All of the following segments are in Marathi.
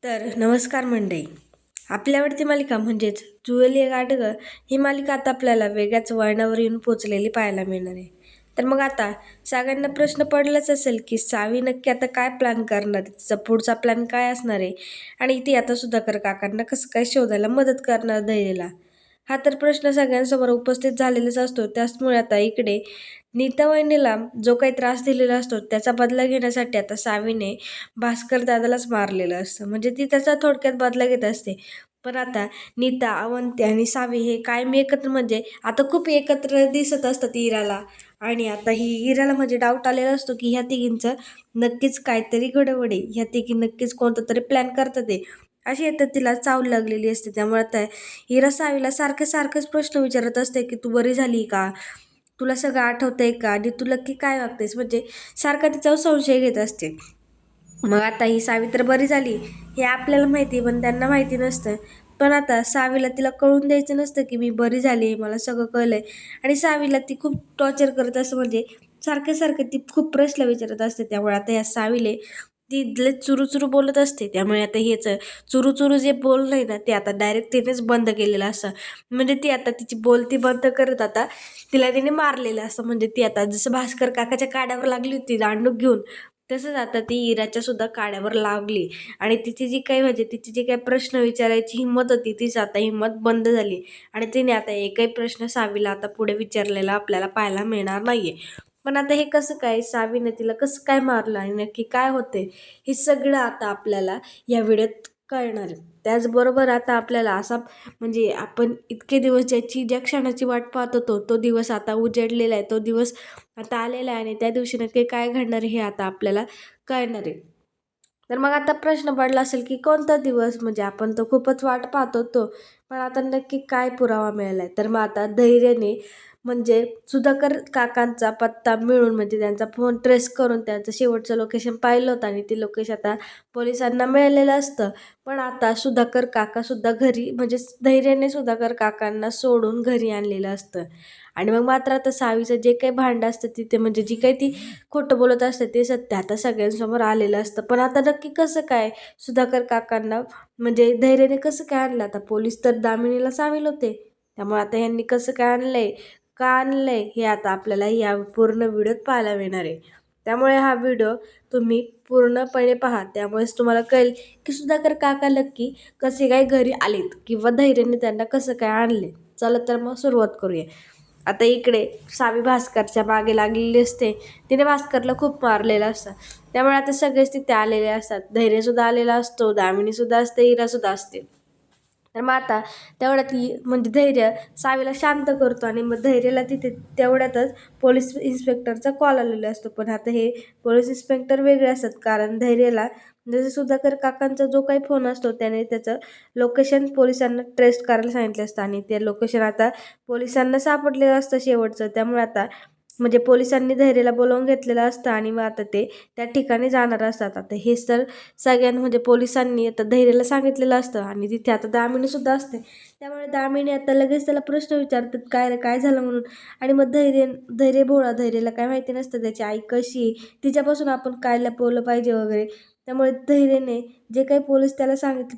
तर नमस्कार मंडळी. आपली आवडती मालिका म्हणजेच जुएली गाडगं ही मालिका आता आपल्याला वेगळ्याच वळणावर येऊन पोचलेली पाहायला मिळणार आहे. तर मग आता सगळ्यांना प्रश्न पडलाच असेल की सावी नक्की आता काय प्लॅन करणार आहे, तिचा पुढचा प्लॅन काय असणार आहे आणि ती आता सुधाकर काकांना कसं काय शोधायला मदत करणार धैर्यला. हा तर प्रश्न सगळ्यांसमोर उपस्थित झालेलाच असतो. त्याचमुळे आता इकडे नीता वहिनीला जो काही त्रास दिलेला असतो त्याचा बदला घेण्यासाठी आता सावीने भास्कर दादालाच मारलेलं असतं. म्हणजे ती त्याचा थोडक्यात बदला घेत असते. पण आता नीता, अवंती आणि सावी हे कायम एकत्र म्हणजे आता खूप एकत्र दिसत असतात इराला. आणि आता ही इराला म्हणजे डाऊट आलेला असतो की ह्या तिघींचं नक्कीच काहीतरी गडबड आहे. ह्या तिघी नक्कीच कोणतं तरी प्लॅन करतात आहे. अशी येतं तिला चाव लागलेली असते. त्यामुळे आता इरा सावीला सारखेच प्रश्न विचारत असते की तू बरी झाली का? तुला सगळं आठवतंय का? आणि तू नक्की काय वागतेस? म्हणजे सारखा तिच्यावर संशय घेत असते. मग आता ही सावी तर बरी झाली हे आपल्याला माहिती, पण त्यांना माहिती नसतं. पण आता सावीला तिला कळून द्यायचं नसतं की मी बरी झाली, मला सगळं कळलंय. आणि सावीला ती खूप टॉर्चर करत असं म्हणजे सारखे ती खूप प्रश्न विचारत असते. त्यामुळे आता या सावीले ती लय चुरू बोलत असते. त्यामुळे आता हेच चुरू जे बोलणं आहे ना ते आता डायरेक्ट तिनेच बंद केलेलं असं. म्हणजे ती आता तिची बोलती बंद करत आता तिला तिने मारलेलं असं. म्हणजे ती आता जसं भास्कर काकाच्या काड्यावर लागली होती दांडूक घेऊन, तसंच आता ती इराच्या सुद्धा काड्यावर लागली. आणि तिची जी काही म्हणजे तिची जी काही प्रश्न विचारायची हिंमत होती तीच आता हिंमत बंद झाली. आणि तिने आता एकही प्रश्न सावीला आता पुढे विचारलेला आपल्याला पाहायला मिळणार नाहीये. पण आता हे कसं काय, सावीने तिला कसं काय मारलं आणि नक्की काय होते हे सगळं आता आपल्याला या व्हिडिओत कळणार आहे. त्याचबरोबर आता आपल्याला असा म्हणजे आपण इतके दिवस ज्या क्षणाची वाट पाहत होतो तो दिवस आता उजडलेला आहे. तो दिवस आता आलेला आहे आणि त्या दिवशी नक्की काय घडणार हे आता आपल्याला कळणार आहे. तर मग आता प्रश्न पडला असेल की कोणता दिवस, म्हणजे आपण तर खूपच वाट पाहत होतो, पण आता नक्की काय पुरावा मिळालाय. तर मग आता धैर्याने म्हणजे सुधाकर काकांचा पत्ता मिळून म्हणजे त्यांचा फोन ट्रेस करून त्यांचं शेवटचं लोकेशन पाहिलं होतं आणि ते लोकेशन आता पोलिसांना मिळालेलं असतं. पण आता सुधाकर काकासुद्धा घरी म्हणजे धैर्याने सुधाकर काकांना सोडून घरी आणलेलं असतं. आणि मग मात्र आता सावीचं जे काही भांडं असतं तिथे म्हणजे जी काही ती खोटं बोलत असते ते सत्य आता सगळ्यांसमोर आलेलं असतं. पण आता नक्की कसं काय सुधाकर काकांना म्हणजे धैर्याने कसं काय आणलं? आता पोलीस तर दामिनीला सामील होते. त्यामुळे आता यांनी कसं काय आणलंय, का आणलंय हे आता आपल्याला या पूर्ण व्हिडिओत पाहायला मिळणार आहे. त्यामुळे हा व्हिडिओ तुम्ही पूर्णपणे पहा. त्यामुळेच तुम्हाला कळेल की सुधाकर काका नक्की कसे काय घरी आलेत किंवा धैर्याने त्यांना कसं काय आणले. चला तर मग सुरुवात करूया. आता इकडे सावी भास्करच्या मागे लागलेली असते. तिने भास्करला खूप मारलेलं असतं. त्यामुळे आता सगळेच तिथे आलेले असतात. धैर्यसुद्धा आलेला असतो, दामिनीसुद्धा असते, इरासुद्धा असते. तर मग आता तेवढ्यात म्हणजे धैर्य सावीला शांत करतो आणि मग धैर्याला तिथे तेवढ्यातच पोलीस इन्स्पेक्टरचा कॉल आलेला असतो. पण आता हे पोलीस इन्स्पेक्टर वेगळे असतात, कारण धैर्याला जसं सुधाकर काकांचा जो काही फोन असतो त्याने त्याचं लोकेशन पोलिसांना ट्रेस करायला सांगितलं असतं आणि ते लोकेशन आता पोलिसांना सापडलेलं असतं शेवटचं. त्यामुळे आता म्हणजे पोलिसांनी धैर्याला बोलावून घेतलेलं असतं आणि मग आता ते त्या ठिकाणी जाणार असतात. आता हे तर सगळ्यांना म्हणजे पोलिसांनी आता धैर्याला सांगितलेलं असतं आणि तिथे आता दामिनीसुद्धा असते. त्यामुळे दामिनी आता लगेच त्याला प्रश्न विचारतात काय रे काय झालं म्हणून. आणि मग धैर्य भोळा, धैर्याला काय माहिती नसतं त्याची आई कशी आहे, तिच्यापासून आपण काय लपवलं पाहिजे वगैरे. त्यामुळे धैर्याने जे काही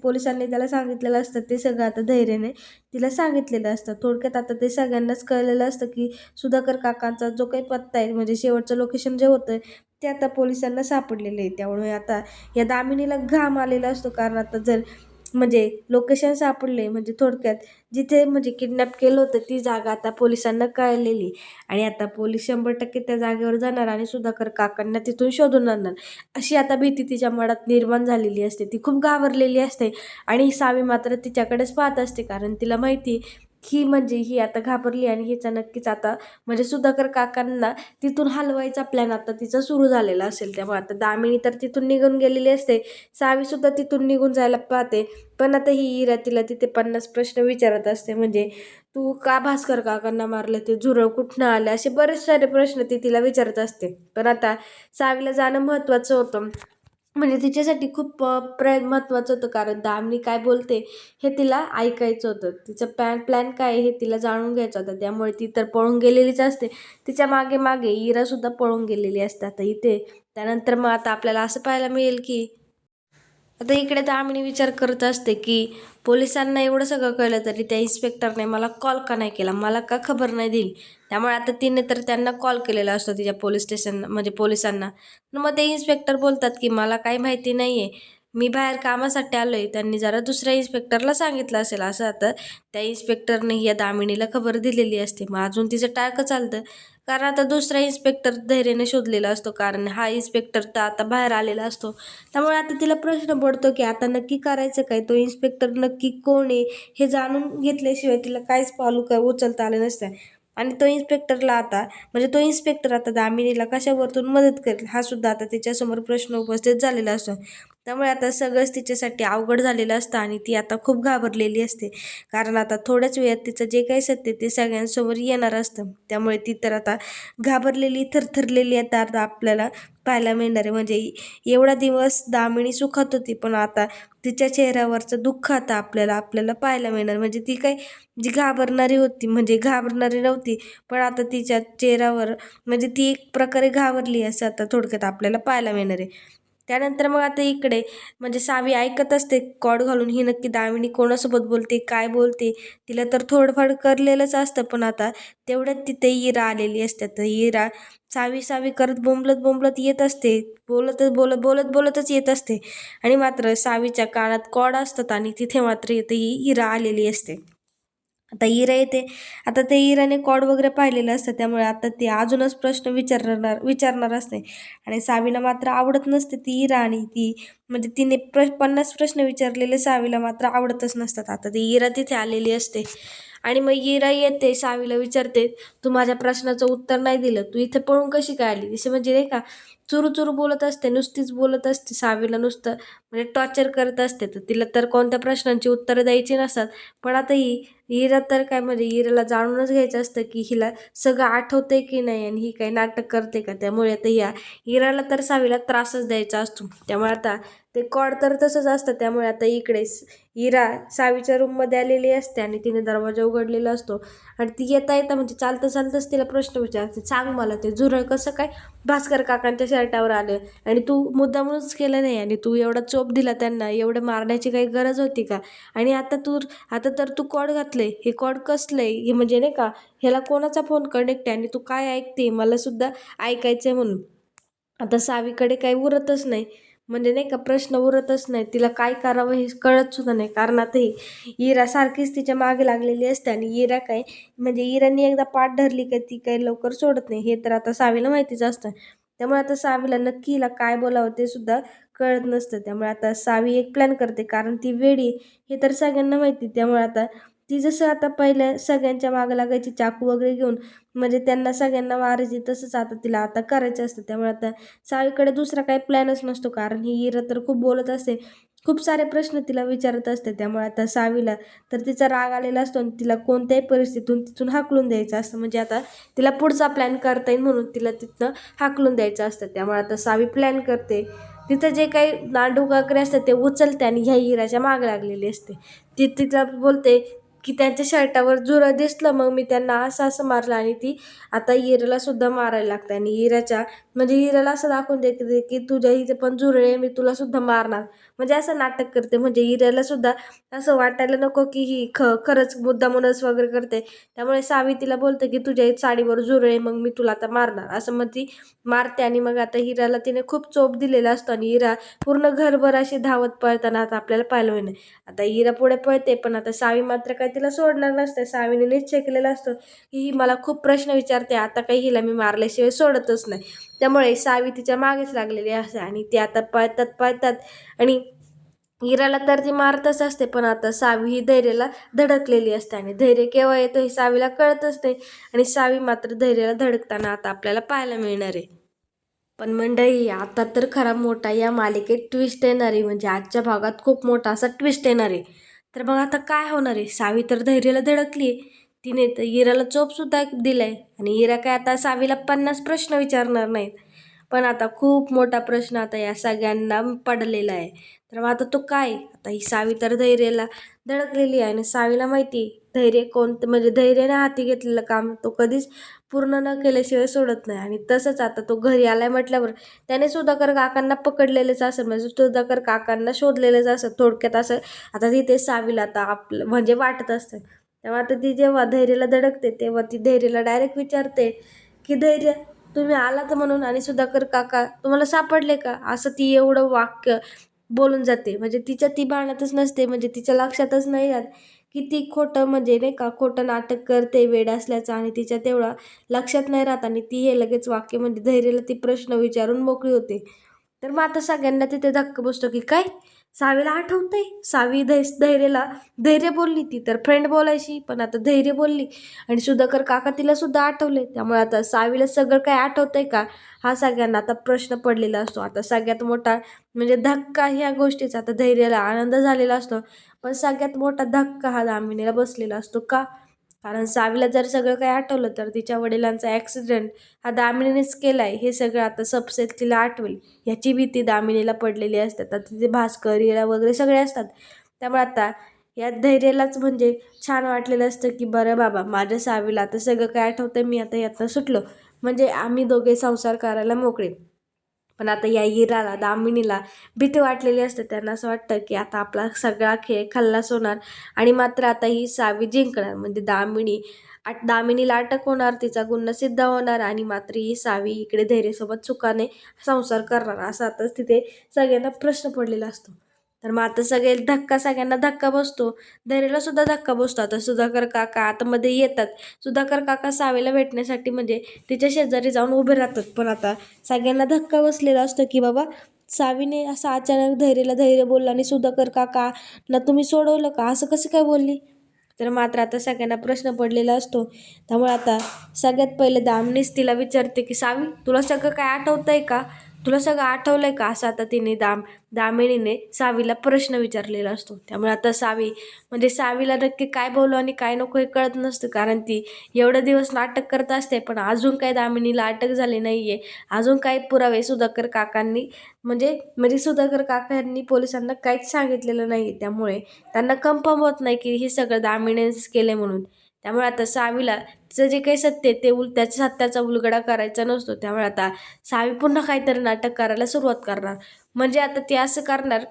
पोलिसांनी त्याला सांगितलेलं असतं ते सगळं आता धैर्याने तिला सांगितलेलं असतं. थोडक्यात आता ते सगळ्यांनाच कळलेलं असतं की सुधाकर काकांचा जो काही पत्ता आहे म्हणजे शेवटचं लोकेशन जे होतं ते आता पोलिसांना सापडलेलं आहे. त्यामुळे आता या दामिनीला घाम आलेला असतो, कारण आता जर म्हणजे लोकेशन सापडले म्हणजे थोडक्यात जिथे म्हणजे किडनॅप केलं होतं ती जागा आता पोलिसांना कळलेली. आणि आता पोलीस 100% त्या जागेवर जाणार आणि सुधाकर काकांना तिथून शोधून आणणार, अशी आता भीती तिच्या मनात निर्माण झालेली असते. ती खूप घाबरलेली असते आणि सावी मात्र तिच्याकडेच पाहत असते, कारण तिला माहिती ही म्हणजे ही आता घाबरली आणि हिचा नक्कीच आता म्हणजे सुधाकर काकांना तिथून हलवायचा प्लॅन आता तिचा सुरू झालेला असेल. त्यामुळे आता दामिनी तर तिथून निघून गेलेली असते, सावीसुद्धा तिथून निघून जायला पाहते. पण आता ही इरा तिला तिथे 50 प्रश्न विचारत असते. म्हणजे तू का भास्कर काकांना मारलं, ते झुरळ कुठनं आलं, असे बरेच सारे प्रश्न ती तिला विचारत असते. पण आता सावीला जाणं महत्त्वाचं होतं, म्हणजे तिच्यासाठी खूप महत्त्वाचं होतं, कारण दामिनी काय बोलते हे तिला ऐकायचं होतं. तिचं प्लॅन काय आहे हे तिला जाणून घ्यायचं होतं. त्यामुळे ती तर पळून गेलेलीच असते. तिच्या मागे मागे इरासुद्धा पळून गेलेली असते. आता इथे त्यानंतर मग आता आपल्याला असं पाहायला मिळेल की आता इकडे दामिनी विचार करत असते की पोलिसांना एवढं सगळं कळलं तरी त्या इन्स्पेक्टरने मला कॉल का नाही केला, मला का खबर नाही दिली. त्यामुळे आता तिने तर त्यांना कॉल केलेला असतो तिच्या पोलीस स्टेशन म्हणजे पोलिसांना. मग ते इन्स्पेक्टर बोलतात की मला काही माहिती नाही आहे, मी बाहेर कामासाठी आलो आहे, त्यांनी जरा दुसऱ्या इन्स्पेक्टरला सांगितलं असेल. असं आता त्या इन्स्पेक्टरने या दामिनीला खबर दिलेली असते. मग अजून तिचं टाळकं चालतं, कारण आता दुसरा इन्स्पेक्टर धैर्याने शोधलेला असतो, कारण हा इन्स्पेक्टर तर आता बाहेर आलेला असतो. त्यामुळे आता तिला प्रश्न पडतो की आता नक्की करायचं काय, तो इन्स्पेक्टर नक्की कोण आहे हे जाणून घेतल्याशिवाय तिला काहीच पाऊल उचलता आलं नसतं. आणि तो इन्स्पेक्टरला आता म्हणजे तो इन्स्पेक्टर आता दामिनीला कशावरतून मदत करेल हा सुद्धा आता तिच्यासमोर प्रश्न उपस्थित झालेला असतो. त्यामुळे आता सगळंच तिच्यासाठी अवघड झालेलं असतं आणि ती आता खूप घाबरलेली असते, कारण आता थोड्याच वेळात तिचं जे काही सत्य ते सगळ्यांसमोर येणार असतं. त्यामुळे ती तर आता घाबरलेली थरथरलेली आता आता आपल्याला पाहायला मिळणार आहे. म्हणजे एवढा दिवस दामिनी सुखात होती, पण आता तिच्या चेहऱ्यावरचं दुःख आता आपल्याला आपल्याला पाहायला मिळणार. म्हणजे ती काही जी घाबरणारी होती म्हणजे घाबरणारी नव्हती, पण आता तिच्या चेहऱ्यावर म्हणजे ती एक प्रकारे घाबरली असं आता थोडक्यात आपल्याला पाहायला मिळणार आहे. त्यानंतर मग आता इकडे म्हणजे सावी ऐकत असते कॉड घालून ही नक्की दामिनी कोणासोबत बोलते, काय बोलते. तिला तर थोडंफार करलेलंच असतं, पण आता तेवढ्यात तिथे इरा आलेली असते. तर इरा सावी सावी करत बोंबलत बोंबलत येत असते, बोलतच येत असते. आणि मात्र सावीच्या कानात कॉड असतात आणि तिथे मात्र इथे ही इरा आलेली असते. आता इरा येते. आता ते इराने कॉड वगैरे पाहिलेलं असतं, त्यामुळे आता ती अजूनच प्रश्न विचारणार असते. आणि सावीला मात्र आवडत नसते ती इरा, आणि ती म्हणजे तिने 50 प्रश्न विचारलेले सावीला मात्र आवडतच नसतात. आता ती इरा तिथे आलेली असते आणि मग इरा येते सावीला विचारते, तू माझ्या प्रश्नाचं उत्तर नाही दिलं, तू इथे पळून कशी काय आली. जसे म्हणजे नाही का चुरू चुरू बोलत असते, नुसतीच बोलत असते, सावीला नुसतं म्हणजे टॉर्चर करत असते. तर तिला तर कोणत्या प्रश्नांची उत्तरं द्यायची नसतात. पण आता हिरा तर काय म्हणजे हिराला जाणूनच घ्यायचं असतं की हिला सगळं आठवतंय की नाही आणि ही काही नाटक करते का. त्यामुळे आता हिराला तर सावीला त्रासच द्यायचा असतो. त्यामुळे आता ते कॉड तर तसंच असतं. त्यामुळे आता इकडे हिरा सावीच्या रूममध्ये आलेली असते आणि तिने दरवाजा उघडलेला असतो आणि ती येता म्हणजे चालतंच तिला प्रश्न विचारते, सांग मला ते झुरळ कसं काय भास्कर काकांच्या शर्टावर आलं आणि तू मुद्दामूनच केलं नाही आणि तू एवढा चोप दिला त्यांना, एवढं मारण्याची काही गरज होती का. आणि आता तर तू कॉड घातले, हे कॉड कसलंय, हे म्हणजे नाही का ह्याला कोणाचा फोन कनेक्ट आहे आणि तू काय ऐकते, मला सुद्धा ऐकायचंय म्हणून. आता सावीकडे काही उरतच नाही, म्हणजे नाही का प्रश्न उरतच नाही, तिला काय करावं हे कळत सुद्धा नाही. कारण आता ही इरा सारखीच तिच्या मागे लागलेली असते आणि इरा काय म्हणजे इराने एकदा पाठ धरली का ती काही लवकर सोडत नाही, हे तर आता सावीला माहितीच असतं. त्यामुळे आता सावीला नक्की हिला काय बोलावं ते सुद्धा कळत नसतं. त्यामुळे आता सावी एक प्लॅन करते, कारण ती वेडी हे तर सगळ्यांना माहिती. त्यामुळे आता ती जसं आता पहिल्या सगळ्यांच्या मागं लागायची चाकू वगैरे घेऊन, म्हणजे त्यांना सगळ्यांना मारायची, तसंच आता तिला आता करायचं असतं. त्यामुळे आता सावीकडे दुसरा काही प्लॅनच नसतो, कारण ही इरा तर खूप बोलत असते, खूप सारे प्रश्न तिला विचारत असते. त्यामुळे आता सावीला तर तिचा राग आलेला असतो आणि तिला कोणत्याही परिस्थितीतून तिथून हाकलून द्यायचं असतं. म्हणजे आता तिला पुढचा प्लॅन करता येईल म्हणून तिला तिथनं हाकलून द्यायचं असतं. त्यामुळे आता सावी प्लॅन करते, तिथं जे काही नांडूक वगैरे असतं ते उचलते आणि ह्या हिराच्या माग लागलेली असते. ती तिला बोलते की त्यांच्या शर्टावर झुरळ दिसलं, मग मी त्यांना असं मारलं आणि ती आता हिराला सुद्धा मारायला लागते. आणि हिराच्या म्हणजे हिराला असं दाखवून देते की तुझ्या इथे पण झुरळे, मी तुला सुद्धा मारणार, म्हणजे असं नाटक करते. म्हणजे हिराला सुद्धा असं वाटायला नको की ही खरंच मुद्दामूनच वगैरे करते. त्यामुळे सावी तिला बोलते की तुझ्या साडीवर झुरळे, मग मी तुला आता मारणार, असं मग ती मारते. आणि मग आता हिराला तिने खूप चोप दिलेला असतो आणि हिरा पूर्ण घरभर अशी धावत पळताना आता आपल्याला पाहिलं होईल. आता हिरा पुढे पळते, पण आता सावी मात्र काय तिला सोडणार नसते. सावीने निश्चय केलेला असतो की ही मला खूप प्रश्न विचारते, आता काही हिला मी मारल्याशिवाय सोडतच नाही. त्यामुळे सावी तिच्या मागेच लागलेली असते आणि ती आता पळतात आणि हिराला तर ती मारतच असते. पण आता सावी ही धैर्याला धडकलेली असते आणि धैर्य केव्हा येतो हे सावीला कळतच नाही. आणि सावी मात्र धैर्याला धडकताना आता आपल्याला पाहायला मिळणार आहे. पण मंडळी आता तर खरा मोठा या मालिकेत ट्विस्ट येणार आहे, म्हणजे आजच्या भागात खूप मोठा असा ट्विस्ट येणार आहे. तर मग आता काय होणार आहे. सावी तर धैर्याला धडकली आहे, तिने तर हिराला चोप सुद्धा दिलाय आणि हिरा काय आता सावीला 50 प्रश्न विचारणार नाहीत. पण आता खूप मोठा प्रश्न आता या सगळ्यांना पडलेला आहे. तर मग आता तो काय? आता ही सावी तर धैर्याला धडकलेली आहे आणि सावीला माहिती आहे, धैर्य कोणतं म्हणजे धैर्याने हाती घेतलेलं काम तो कधीच पूर्ण न केल्याशिवाय सोडत नाही. आणि तसंच आता तो घरी आलाय म्हटल्यावर त्याने सुधाकर काकांना पकडलेलेच असेल, म्हणजे सुधाकर काकांना शोधलेलेच असेल थोडक्यात. असं आता तिथे सावीला आता आपलं म्हणजे वाटत असतं. तेव्हा आता ती जेव्हा धैर्याला धडकते तेव्हा ती धैर्याला डायरेक्ट विचारते की धैर्य, तुम्ही आलात म्हणून आणि सुधाकर काका तुम्हाला सापडले का? असं ती एवढं वाक्य बोलून जाते. म्हणजे तिच्या ती भानातच नसते, म्हणजे तिच्या लक्षातच नाही राहत की ती खोटं म्हणजे नाही का खोटं नाटक करते वेड असल्याचं, आणि तिच्या तेवढं लक्षात नाही राहत आणि ती हे लगेच वाक्य म्हणजे धैर्याला ती प्रश्न विचारून मोकळी होते. तर मग आता सगळ्यांना तिथे धक्का बसतो की काय सावीला आठवतंय, सावी धैर्याला धैर्य बोलली, ती तर फ्रेंड बोलायची पण आता धैर्य बोलली आणि सुधाकर काका तिला सुद्धा आठवले. त्यामुळे आता सावीला सगळं काय आठवतंय का, हा सगळ्यांना आता प्रश्न पडलेला असतो. आता सगळ्यात मोठा म्हणजे धक्का ह्या गोष्टीचा आता धैर्याला आनंद झालेला असतो, पण सगळ्यात मोठा धक्का हा दामिनीला बसलेला असतो. का? कारण सावीला जर सगळं काही आठवलं तर तिच्या वडिलांचा ॲक्सिडेंट हा दामिनीनेच केलाय हे सगळं आता सबसेट तिला आठवेल, ह्याची भीती दामिनीला पडलेली असते. आता तिथे भास्कर हिरा वगैरे सगळे असतात. त्यामुळे आता या धैर्यालाच म्हणजे छान वाटलेलं असतं की बरं बाबा माझ्या सावीला आता सगळं काय आठवतं, मी आता यातनं सुटलो, म्हणजे आम्ही दोघे संसार करायला मोकळे. पण आता या हिराला दामिनीला भीती वाटलेली असते. त्यांना असं वाटतं की आता आपला सगळा खेळ खल्लास होणार आणि मात्र आता ही सावी जिंकणार, म्हणजे दामिनीला अटक होणार, तिचा गुन्हा सिद्ध होणार आणि मात्र ही सावी इकडे धैर्यासोबत सुखाने संसार करणार. असा आताच तिथे सगळ्यांना प्रश्न पडलेला असतो. तर मग आता सगळ्यांना धक्का बसतो, धैर्याला सुद्धा धक्का बसतो. आता सुधाकर काका आतमध्ये येतात. सुधाकर काका सावीला भेटण्यासाठी म्हणजे तिच्या शेजारी जाऊन उभे राहतात. पण आता सगळ्यांना धक्का बसलेला असतो की बाबा सावीने असं अचानक धैर्याला धैर्य बोलला आणि सुधाकर काका ना तुम्ही सोडवलं का, असं कसं काय बोलली? तर मात्र आता सगळ्यांना प्रश्न पडलेला असतो. त्यामुळे आता सगळ्यात पहिले दामिनीच तिला विचारते की सावी, तुला सगळं काय आठवतंय का, तुला सगळं आठवलंय का, असं आता तिने दामिनीने सावीला प्रश्न विचारलेला असतो. त्यामुळे आता सावी म्हणजे सावीला नक्की काय बोलू आणि काय नको हे कळत नसतं, कारण ती एवढे दिवस नाटक करत असते पण अजून काही दामिनीला अटक झाली नाही आहे. अजून काही पुरावे सुधाकर काकांनी म्हणजे सुधाकर काकांनी पोलिसांना काहीच सांगितलेलं नाही. त्यामुळे त्यांना कन्फर्म होत नाही की हे सगळं दामिनीनेच केले म्हणून. त्यामुळे आता सावीला तिचं जे काही सत्य आहे ते त्याच्या सत्याचा उलगडा करायचा नसतो. त्यामुळे आता सावी पुन्हा काहीतरी नाटक करायला सुरुवात करणार. म्हणजे आता ती असं करणार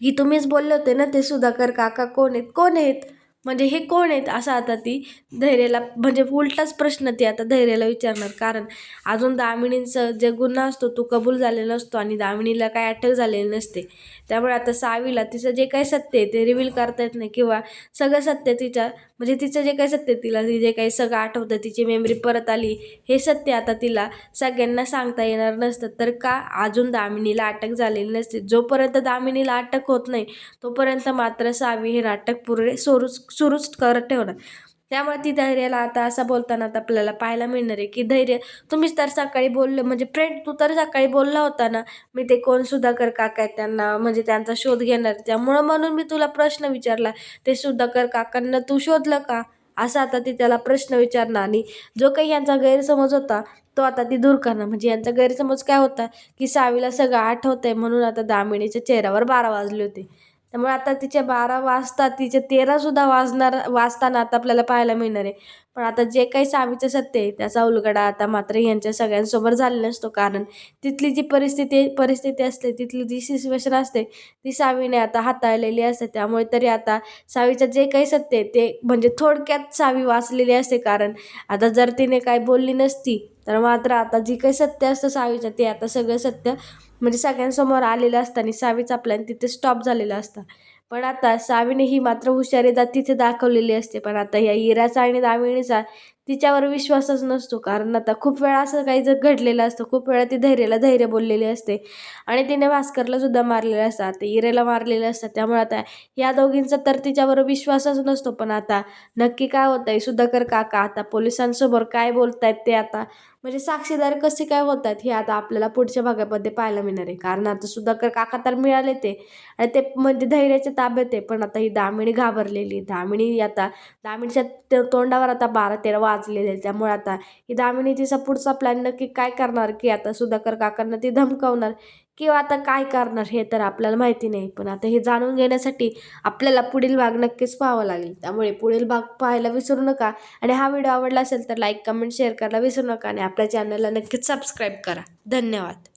की तुम्हीच बोलले होते ना ते सुधाकर काका कोण आहेत, कोण आहेत, म्हणजे हे कोण आहेत, असं आता ती धैर्याला म्हणजे उलटाच प्रश्न ती आता धैर्याला विचारणार. कारण अजून दामिनींचं जे गुन्हा असतो तो कबूल झालेला असतो आणि दामिनीला काय अटक झालेली नसते. त्यामुळे आता सावीला तिचं जे काही सत्य आहे ते रिव्हील करता येत नाही, किंवा सगळं सत्य म्हणजे तिचं जे काही सत्य तिला जे काही सगळं आठवतं, तिची मेमरी परत आली, हे सत्य आता तिला सगळ्यांना सांगता येणार नसतं. तर का, अजून दामिनीला अटक झालेली नसते. जोपर्यंत दामिनीला अटक होत नाही तोपर्यंत मात्र सावी हे नाटक पुढे सुरूच करत ठेवणार. त्यामुळे ती धैर्याला आता असं बोलताना आता आपल्याला पाहायला मिळणार आहे की धैर्य, तुम्हीच तर सकाळी बोलले म्हणजे फ्रेंड तू तर सकाळी बोलला होता ना मी ते कोण सुधाकर काका आहेत त्यांना म्हणजे त्यांचा शोध घेणार, त्यामुळं म्हणून मी तुला प्रश्न विचारला, ते सुधाकर काकांना तू शोधलं का, असं आता ती त्याला प्रश्न विचारणार. आणि जो काही यांचा गैरसमज होता तो आता ती दूर करणार. म्हणजे यांचा गैरसमज काय होता की सावीला सगळं आठवतंय म्हणून आता दामिनीच्या चेहऱ्यावर 12 वाजले होते. त्यामुळे आता तिचे 12 वाजता तिचे 13 सुद्धा वाजताना आता आपल्याला पाहायला मिळणार आहे. पण आता जे काही सावीचं सत्य आहे त्याचा उलगडा आता मात्र यांच्या सगळ्यांसमोर झालेला नसतो. कारण तिथली जी परिस्थिती असते, तिथली जी सिच्युएशन असते ती सावीने आता हाताळलेली असते. त्यामुळे तरी आता सावीचं जे काही सत्य आहे ते म्हणजे थोडक्यात सावी वाचलेली असते. कारण आता जर तिने काय बोलली नसती तर मात्र आता जी काही सत्य असतं सावीचं ते आता सगळं सत्य म्हणजे सगळ्यांसमोर आलेलं असतं आणि सावीचा प्लॅन तिथे स्टॉप झालेला असता. पण आता सावीने ही मात्र हुशारी तिथे दाखवलेली असते. पण आता या हिराचा आणि दामिनीचा तिच्यावर विश्वासच नसतो. कारण आता खूप वेळा असं काही जर घडलेलं असतं, खूप वेळा ती धैर्याला धैर्य बोललेली असते आणि तिने भास्करला सुद्धा मारलेलं असतं, ते हिरेला मारलेलं असतं. त्यामुळे आता या दोघींचा तर तिच्यावर विश्वासच नसतो. पण आता नक्की काय होतंय, सुधाकर काका आता पोलिसांसमोर काय बोलतायत ते आता म्हणजे साक्षीदार कसे काय होतात हे आता आपल्याला पुढच्या भागामध्ये पाहायला मिळणार आहे. कारण आता सुधाकर काका तर मिळाले ते आणि ते म्हणजे धैर्याच्या ताब्यात आहे. पण आता ही दामिनी घाबरलेली, दामिनीच्या तोंडावर आता 12-13 वाचलेले आहे. त्यामुळे आता ही दामिनी तिचा पुढचा प्लॅन नक्की काय करणार, की आता सुधाकर काकांना ती धमकावणार किंवा आता काय करणार हे तर आपल्याला माहिती नाही. पण आता हे जाणून घेण्यासाठी आपल्याला पुढील भाग नक्कीच पाहावा लागेल. त्यामुळे पुढील भाग पाहायला विसरू नका आणि हा व्हिडिओ आवडला असेल तर लाईक, कमेंट, शेअर करायला विसरू नका आणि आपल्या चॅनलला नक्कीच सबस्क्राईब करा. धन्यवाद.